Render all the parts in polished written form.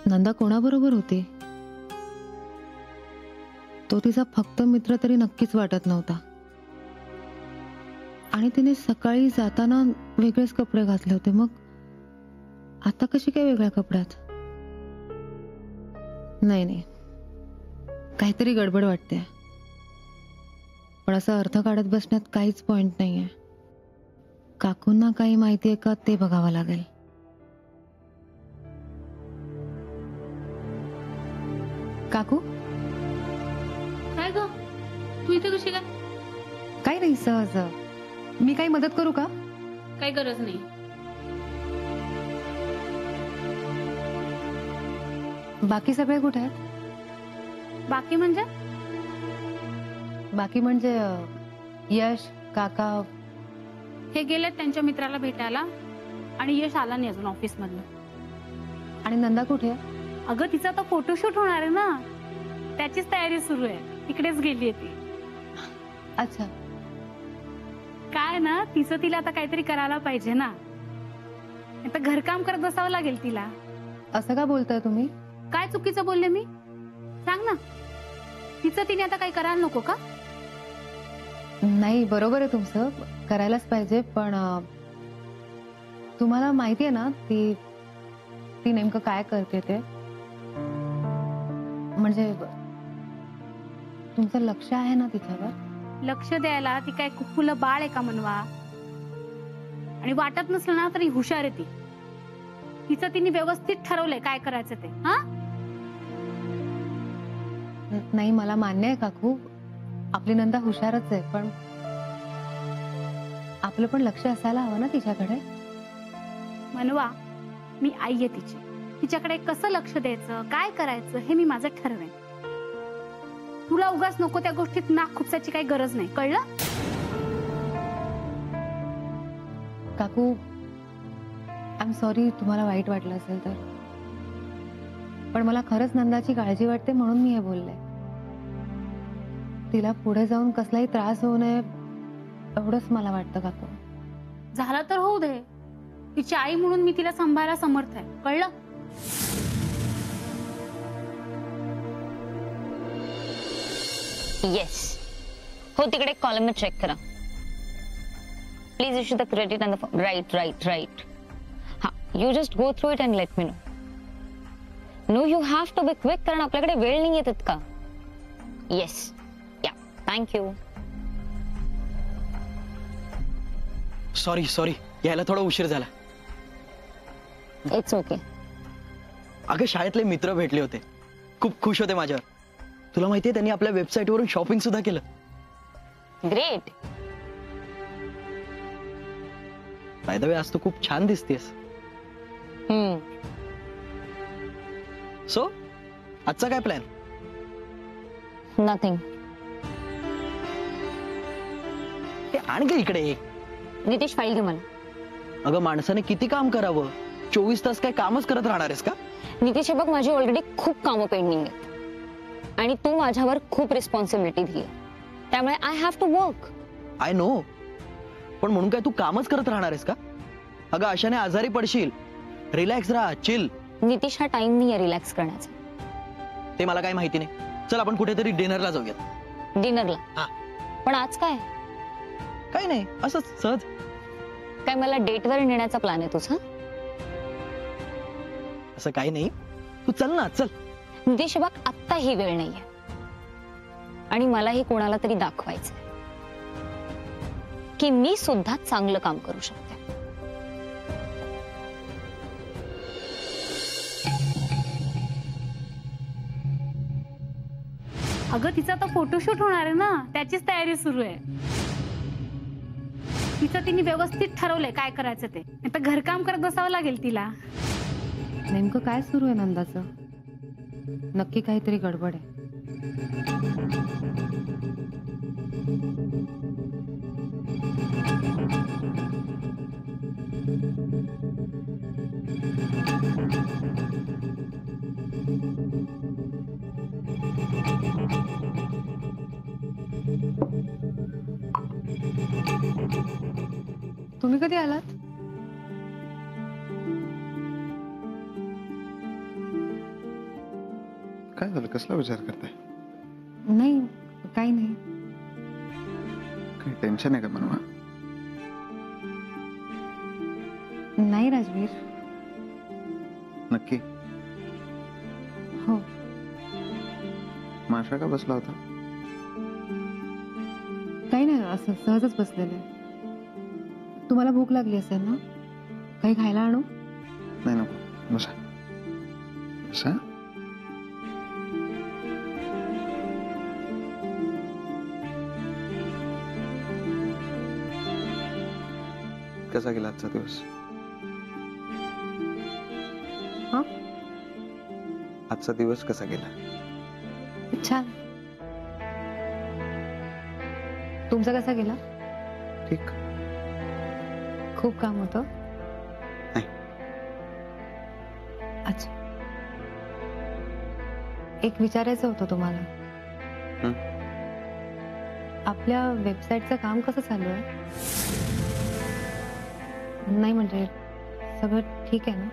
नंदा कोणाबरोबर होती? तो तिचा फक्त मित्र तरी नक्कीच वाटत नव्हता. आणि तिने सकाळी जाताना वेगळेच कपडे घातले होते, मग आता कशी काय वेगळ्या कपड्यात? नाही नाही, काहीतरी गडबड वाटते. पण असा अर्थ काढत बसण्यात काहीच पॉइंट नाहीये. काकूंना काही माहितीये का ते बघावं लागेल. काकू, काय ग, तू इथे कशी काय? काही नाही, सहज. मी काही मदत करू का? काही गरज नाही. बाकी सगळे कुठे आहेत? बाकी म्हणजे? बाकी म्हणजे यश, काका. हे गेलेत त्यांच्या मित्राला भेटायला आणि यश आला नाही अजून ऑफिस मधलं. आणि नंदा कुठे आहे? अगं तिचा आता फोटोशूट होणार आहे ना, त्याचीच तयारी सुरू आहे. तिकडेच गेलीये ती. अच्छा. काय ना, तिचं तिला आता काहीतरी करायला पाहिजे ना. आता घरकाम करत बसावं लागेल तिला. असं का बोलताय तुम्ही? काय चुकीचं बोलले मी? सांग ना. तिचं तिने आता काही करायला नको का? नाही, बरोबर आहे तुमचं, करायलाच पाहिजे. पण तुम्हाला माहितीये ना ती नेमकं काय करते ते? म्हणजे तुमचं लक्ष आहे ना तिच्यावर? लक्ष द्यायला ती काय कुकुलं बाळ आहे का म्हणवा? आणि वाटत नसलं ना तरी हुशार आहे ती. तिचं तिने व्यवस्थित ठरवलंय काय करायचं ते. हा, नाही, मला मान्य आहे काकू, आपली नंदा हुशारच आहे, पण आपलं पण लक्ष असायला हवं ना तिच्याकडे. म्हणवा, मी आई आहे तिची. तिच्याकडे कसं लक्ष द्यायचं, काय करायचं हे मी माझं ठरवेन. तुला उगाच नको त्या गोष्टीत नाक खुपसायची काही गरज नाही, कळलं? काकू, आय एम सॉरी तुम्हाला वाईट वाटलं असेल तर, पण मला खरंच नंदाची काळजी वाटते म्हणून मी हे बोलले. तिला पुढे जाऊन कसलाही त्रास होऊ नये एवढंच मला वाटतं काकू. झालं तर होऊ दे. तिची आई म्हणून मी तिला सांभाळायला समर्थ आहे, कळलं? येस हो, तिकडे कॉलम में चेक करा please. Issue the credit and the right right right. हा, you just go through it and let me know. No, you have to be quick, कारण आपल्याकडे वेळ नाही येत का. येस, या, थँक्यू. सॉरी सॉरी, यायला थोडा उशीर झाला. It's okay. अगं शाळेतले मित्र भेटले होते, खूप खुश होते माझ्यावर. तुला माहितीये त्यांनी आपल्या वेबसाईटवरून शॉपिंग सुद्धा केलं. ग्रेट. बाय द वे, आज तू खूप छान दिसतेस. सो आजचा काय प्लॅन? नथिंग. आण गे इकडे. नितीश, फाईल घे मला. अगं माणसाने किती काम करावं? 24 तास काय कामच करत राहणार आहेस का? नितीश, बघ, माझी ऑलरेडी खूप कामं पेंडिंग आहेत आणि तू माझ्यावर खूप रिस्पॉन्सिबिलिटी दिली, त्यामुळे I have to work. I know, पण म्हणून काय तू कामच करत राहणार आहेस का? अगं अशाने आजारी पडशील. रिलॅक्स राहा, चिल. नितीश, हा टाइम नाही आहे रिलॅक्स करण्याचा. ते मला काय माहिती नाही. चल आपण कुठेतरी डिनरला जाऊयात. डिनरला? हा. पण आज काय? काही नाही, असंच सहज. काय मला डेटवर नेण्याचा प्लॅन आहे तुझा? असं काही नाही, तू चल ना, चल. नितीश, बघ, आत्ता ही वेळ नाहीये आणि मलाही कोणाला तरी दाखवायचंय की मी सुद्धा चांगलं काम करू शकते. अगं तिचा आता फोटोशूट होणार आहे ना, त्याचीच तयारी सुरू आहे. तिचं तिने व्यवस्थित ठरवलंय काय करायचं ते. आता घरकाम करत बसावं लागेल तिला. नेमकं काय सुरू आहे नंदाचं? नक्की काहीतरी गडबड आहे. तुम्ही कधी आलात? काय झालं? कसला विचार करताय? नाही, काही नाही. काही टेन्शन आहे का मनवा? नाही राजवीर. नक्की? हो. माशा का बसला होता? काही नाही, असं सहजच बसलेलं. तुम्हाला भूक लागली असेल ना? काही खायला आणू? नाही नको, बसा बसा. कसा गेला आजचा दिवस? हा? आजचा दिवस कसा गेला? छान. तुमचा कसा गेला? ठीक. खूप काम होतं? नाही. अच्छा. एक विचारायचं होतं तुम्हाला. हं? आपल्या वेबसाईटचं काम कसं चालू आहे? नाही म्हणजे सगळं ठीक आहे ना?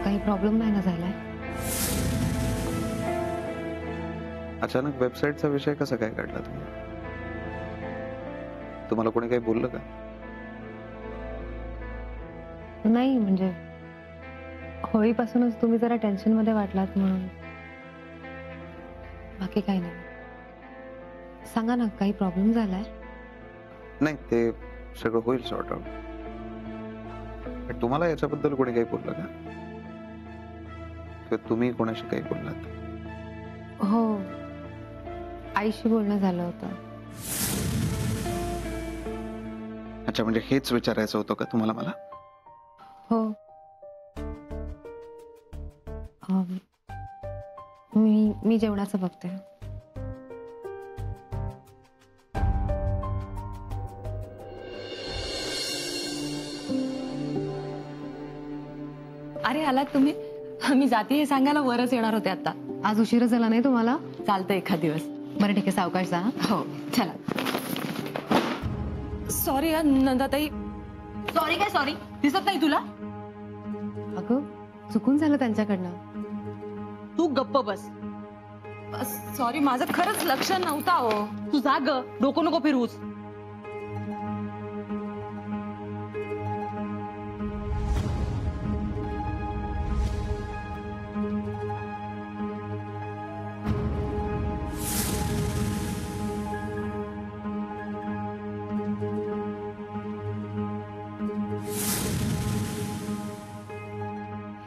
काही प्रॉब्लेम नाही ना झालाय? अचानक वेबसाईटचा विषय कसा काय काढला तुम्ही? तुम्हाला कोणी काही बोललं का? नाही म्हणजे होळीपासूनच तुम्ही जरा टेन्शन मध्ये वाटलात म्हणून. बाकी काही नाही. सांगा ना, काही प्रॉब्लेम झालाय? नाही, ते सगळं होईल सॉर्ट आउट. तुम्हाला याच्याबद्दल कोणी काही बोललं का? किंवा तुम्ही कोणाशी काही बोललात? हो, आईशी बोलणं झालं होतं. अच्छा, म्हणजे हेच विचारायचं होतं का तुम्हाला मला? हो. मी जेवणाचं बघते. अरे आलात तुम्ही? मी जाते हे सांगायला वरच येणार होते आता. आज उशीर झाला नाही तुम्हाला? चालतं एखाद दिवस. बरं ठीक आहे, सावकाश जा. हो चला. सॉरी नंदाताई. सॉरी काय सॉरी? दिसत नाही तुला? अगं चुकून झालं त्यांच्याकडनं. तू गप्प बस. सॉरी, माझं खरंच लक्ष नव्हता. हो तू जा ग, डोकं नको फिरवूस.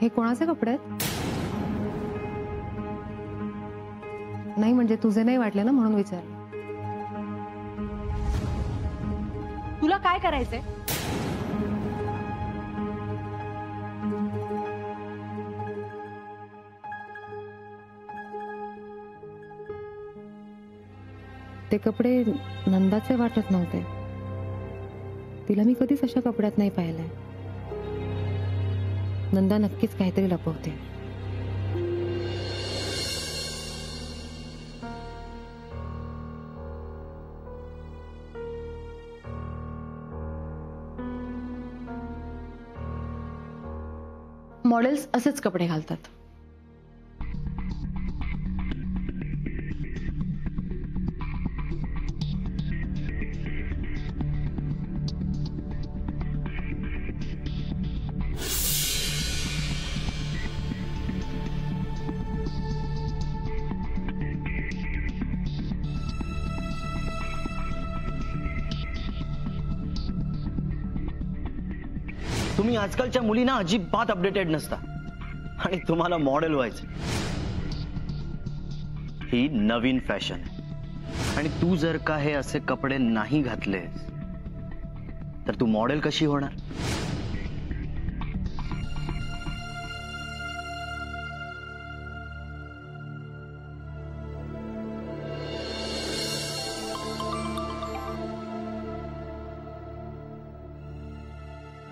हे कोणाचे कपडे आहेत? नाही म्हणजे तुझे नाही वाटले ना म्हणून विचारलं. तुला काय करायचंय? ते कपडे नंदाचे वाटत नव्हते. तिला मी कधीच अशा कपड्यात नाही पाहिलंय. नंदा नक्कीच काहीतरी लपवते. मॉडेल्स असेच कपडे घालतात. तुम्ही आजकालच्या मुलींना अजिबात अपडेटेड नसता आणि तुम्हाला मॉडेल व्हायचं. ही नवीन फॅशन आहे आणि तू जर का हे असे कपडे नाही घातलेस तर तू मॉडेल कशी होणार?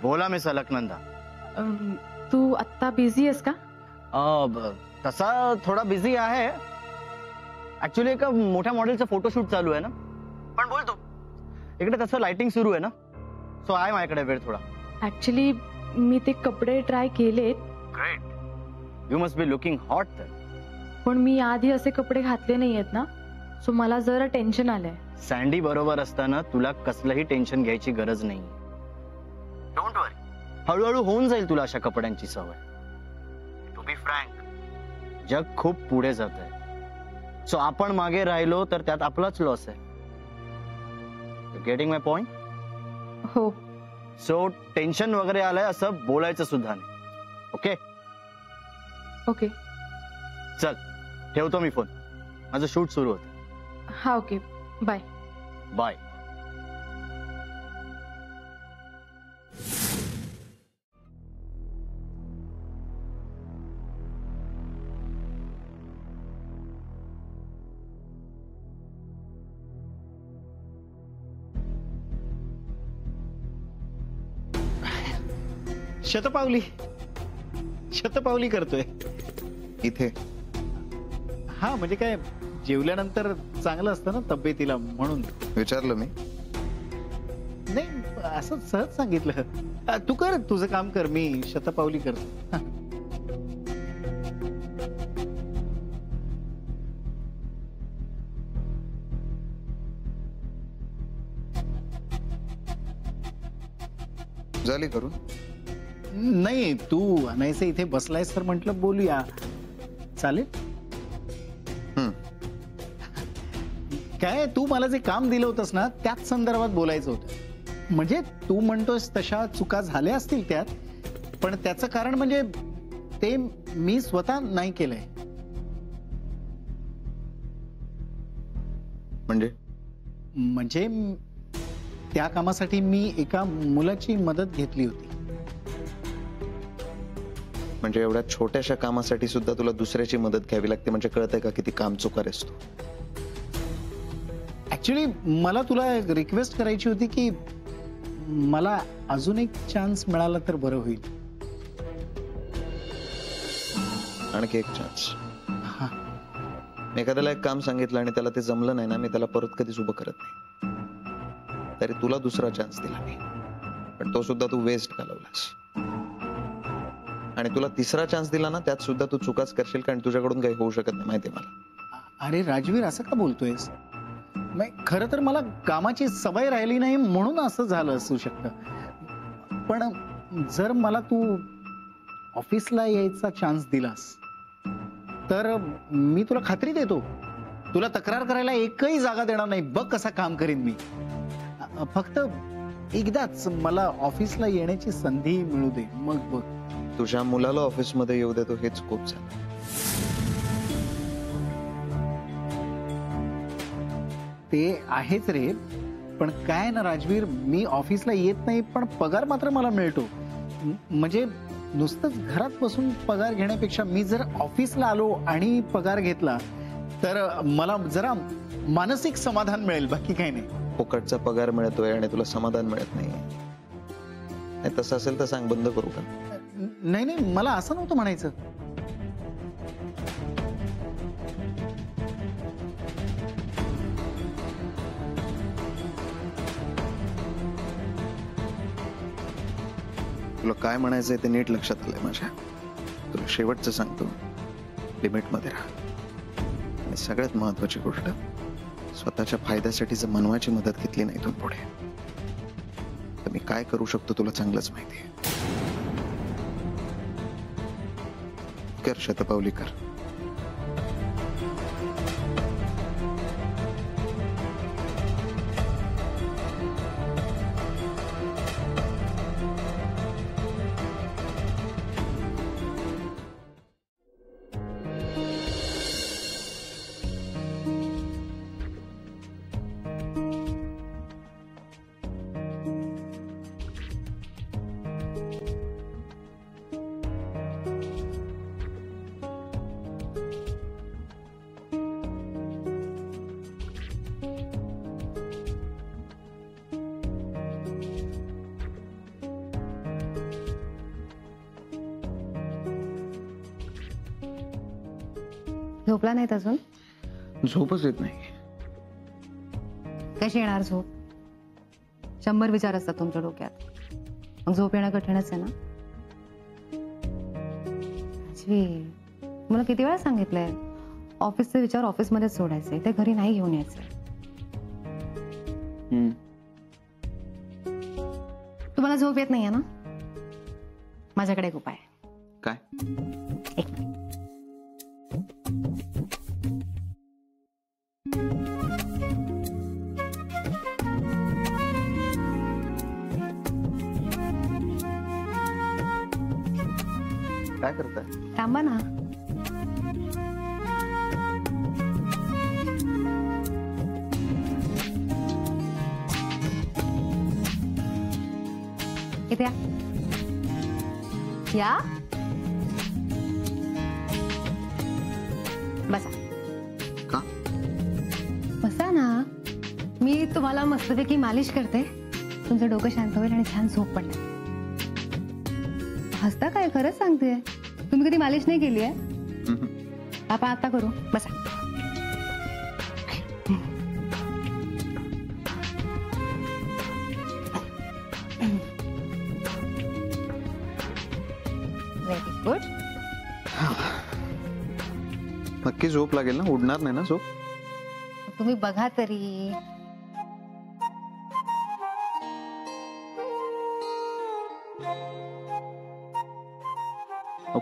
बोला मिस अलकनंदा. तू आत्ता बिझी आहेस का? तसा थोडा बिझी आहे. ऍक्च्युली एका मोठ्या मॉडेलचा फोटोशूट चालू आहे ना. पण बोल तू. इकडे तसं लाइटिंग सुरू आहे ना, सो आहे माझ्याकडे वेळ थोडा. ऍक्च्युली मी ते कपडे ट्राय केलेत. Great. You must be looking hot तर. पण मी आधी असे कपडे घातले नाहीयेत ना, सो मला जरा टेन्शन आलंय. सँडी बरोबर असताना तुला कसलंही टेन्शन घ्यायची गरज नाही. डोंट वरी, हळूहळू होऊन जाईल तुला अशा कपड्यांची सवय. टू बी फ्रँक, जग खूप पुढे जात आहे. सो आपण मागे राहिलो तर त्यात आपलाच लॉस आहे. You getting my point? हो. सो टेन्शन वगैरे आलंय असं बोलायचं सुद्धा नाही. Okay okay. चल, ठेवतो मी फोन. माझं शूट सुरू होतं. हा ओके, बाय. बाय. शतपावली करतोय इथे हा. म्हणजे काय, जेवल्यानंतर चांगलं असतं ना तब्येतीला, म्हणून. विचारलं मी. नाही, असं सहज सांगितलं. तू कर, तुझं काम कर, मी शतपावली करतो. हा. झाली करून? नाही, तू अनायसे इथे बसलायस तर म्हटलं बोलूया. चालेल? काय, तू मला जे काम दिलं होतंस ना, त्याच संदर्भात बोलायचं होतं. म्हणजे तू म्हणतोस तशा चुका झाल्या असतील त्यात, पण त्याचं कारण म्हणजे ते मी स्वतः नाही केलंय. म्हणजे त्या कामासाठी मी एका मुलाची मदत घेतली होती. म्हणजे एवढ्या छोट्याशा कामासाठी सुद्धा तुला दुसऱ्याची मदत घ्यावी लागते, म्हणजे कळतंय का किती काम चुकार असतो? ऍक्च्युली मला तुला रिक्वेस्ट करायची होती की मला अजून एक चान्स मिळाला तर बरं होईल. आणखी एक चान्स? एखाद्याला एक काम सांगितलं आणि त्याला ते जमलं नाही ना, मी त्याला परत कधीच उभं करत नाही. तरी तुला दुसरा चान्स दिला मी, पण तो सुद्धा तू वेस्ट घालवलास. आणि तुला तिसरा चान्स दिला ना, त्यात सुद्धा तू चुकाच करशील, कारण तुझ्याकडून काही होऊ शकत नाही, माहितीये मला. अरे राजवीर, असं का बोलतोयस? खरं तर मला कामाची सवय राहिली नाही म्हणून असं झालं असू शकतं. पण जर मला तू ऑफिसला यायचा चान्स दिलास तर मी तुला खात्री देतो, तुला तक्रार करायला एकही जागा देणार नाही. बघ कसा काम करीन मी. फक्त एकदाच मला ऑफिसला येण्याची संधी मिळू दे, मग बघ. तुझ्या मुलाला ऑफिसमध्ये येऊ देतो हेच खूप झालं. ते आहेच रे, पण काय ना राजवीर, मी ऑफिसला येत नाही पण पगार मात्र मला मिळतो. म्हणजे नुसतंच घरात बसून पगार घेण्यापेक्षा मी जर ऑफिसला आलो आणि पगार घेतला तर मला जरा मानसिक समाधान मिळेल, बाकी काही नाही. फुकटचा पगार मिळतोय आणि तुला समाधान मिळत नाही, तसं असेल तर सांग, बंद करू का? नाही नाही, मला असं नव्हतं म्हणायचं. तुला काय म्हणायचंय ते नीट लक्षात आलंय माझ्या. तुला शेवटचं सांगतो, लिमिट मध्ये राहा. आणि सगळ्यात महत्वाची गोष्ट, स्वतःच्या फायद्यासाठी जर मनवाची मदत घेतली नाही इथून पुढे तर मी काय करू शकतो तुला चांगलंच माहितीये. कर, शतपावली कर. झोपला नाहीत अजून? झोपच येत नाही. कशी येणार झोप? 100 विचार असतात तुमच्या डोक्यात, मग झोप येणं कठीणच आहे ना. राजवी, मला किती वेळा सांगितलंय ऑफिसचे विचार ऑफिसमध्येच सोडायचे, ते घरी नाही घेऊन यायचे. तुम्हाला झोप येत नाहीये ना? माझ्याकडे एक उपाय आहे. काय? एक मिनिट. काय करताय? थांबा ना. इथे या. या. बसा. का? बसा ना. मी तुम्हाला मस्तपैकी मालिश करते, तुमचं डोकं शांत होईल आणि छान झोप पण लागेल. हसता काय? खरंच सांगते. तुम्ही कधी मालिश नाही केली आहे? आपण आता करू. बसा. Very good. नक्की झोप लागेल ना? उडणार नाही ना झोप? तुम्ही बघा तरी.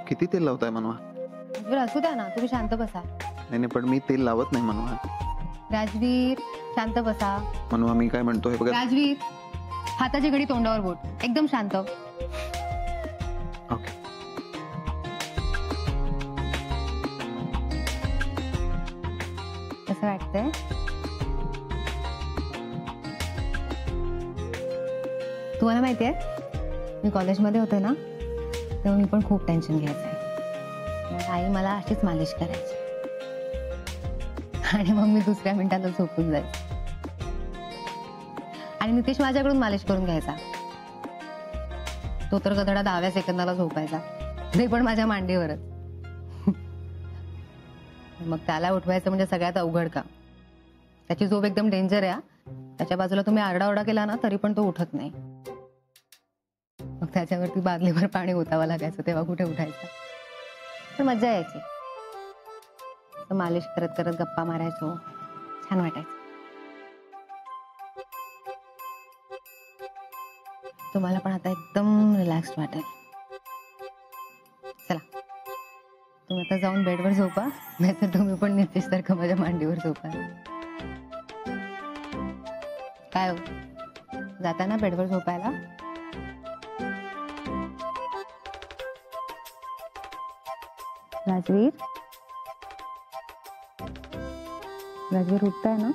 किती तेल लावताय मनवा? राजवीर असू द्या ना, तुम्ही शांत बसा. नाही पण मी तेल लावत नाही मनवा. राजवीर शांत बसा. मनवा मी काय म्हणतो हे बघा. राजवीर, हाताची घडी तोंडावर बोट, एकदम शांत. ओके. कसं वाटतंय? तुम्हाला माहितीये, मी कॉलेजमध्ये होते ना, तेव्हा मी पण खूप टेन्शन घ्यायचे. मग आई मला अशीच मालिश करायची आणि मग मी दुसऱ्या मिनिटाला झोपून जायचे. आणि नितेश माझ्याकडून मालिश करून घ्यायचा. तो तर गधडा 10व्या सेकंदाला झोपायचा, ते पण माझ्या मांडीवरच. मग त्याला उठवायचं म्हणजे सगळ्यात अवघड काम. त्याची झोप एकदम डेंजर आहे. त्याच्या बाजूला तुम्ही आरडाओरडा केला ना तरी पण तो उठत नाही. मग त्याच्यावरती बादलीभर पाणी ओतावं लागायचं, तेव्हा कुठे उठायचं. पण मजा यायची. मालिश करत करत गप्पा मारायचो, छान वाटायचं. तुम्हाला पण आता एकदम रिलॅक्स्ड वाटेल. चला, तुम्ही आता जाऊन बेडवर झोपा, नाहीतर तुम्ही पण नितेश सारखं माझ्या मांडीवर झोपा. काय हो, जाता ना बेडवर झोपायला? राजवीर, राजवीर उठताय ना?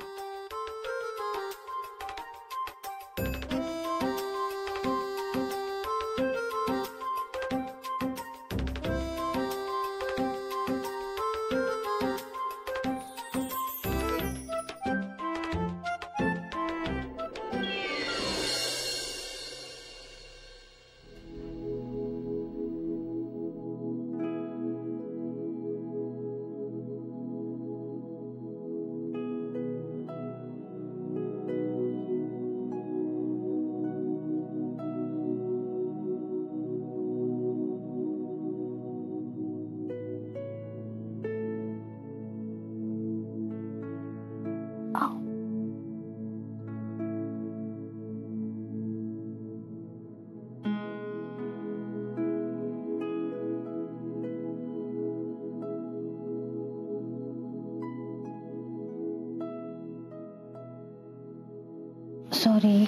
सॉरी.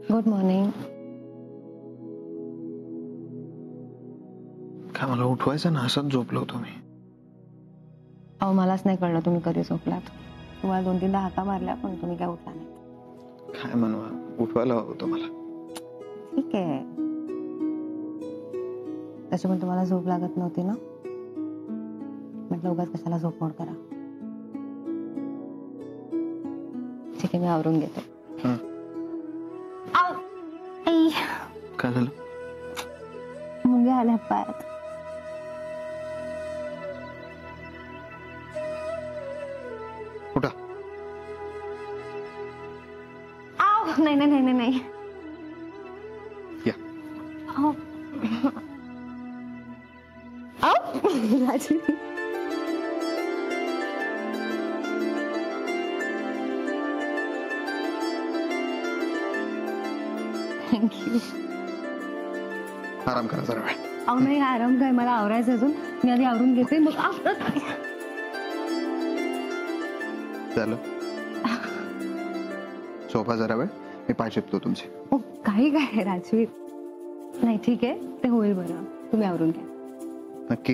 Good morning. काय मला उठवायचं ना? असंच झोपलो होतो मी. अहो, मलाच नाही कळलं तुम्ही कधी झोपलात. तुम्हाला 2-3दा हाका मारल्या पण तुम्ही काय उठला नाही. काय म्हणवा, उठवायला हवं होतं मला. ठीक आहे. तशी पण तुम्हाला झोप लागत नव्हती ना, म्हटलं उगाच कशाला झोप मोड करा. ठीक आहे, मी आवरून घेते. काय झालं? मुंग्या आल्या पायात. उठा. नाही नाही नाही नाही. या. राजवीर थँक्यू. आराम करा जरा वेळ. अहो नाही आराम काय, मला आवरायचं अजून. मी आधी आवरून घेते मग झालं सोफा जरा वेळ, मी पाय चिपतो तुमचे. काही काय राजवीर, नाही ठीक आहे, ते होईल बरं. तुम्ही आवरून घ्या. नक्की?